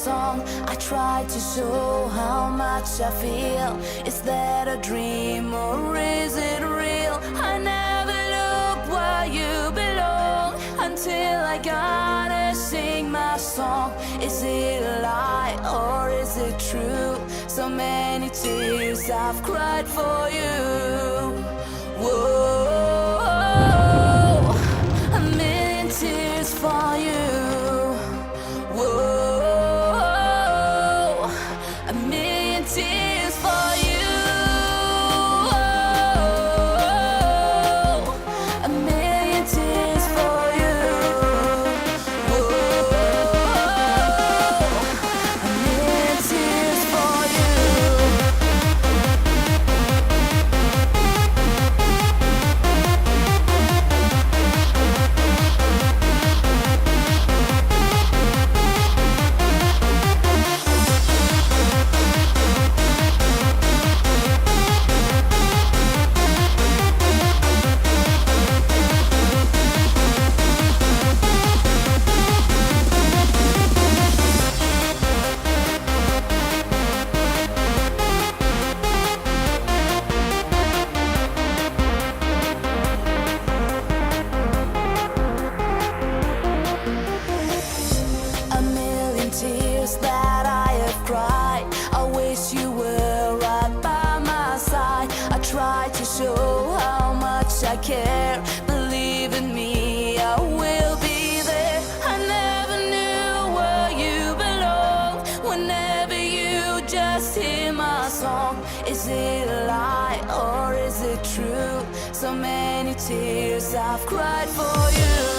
song, I try to show how much I feel. Is that a dream or is it real? I never look where you belong until I gotta sing my song. Is it a lie or is it true? So many tears I've cried for you. Whoa, a million tears for you. Whoa, a million tears for you. A million tears for you. Whoa, a million tears for you. A million tears that I have cried. I wish you were right by my side. I try to show how much I care. Believe in me, I will be there. I never knew where you belong. Whenever you just hear my song, is it a lie or is it true? So many tears I've cried for you.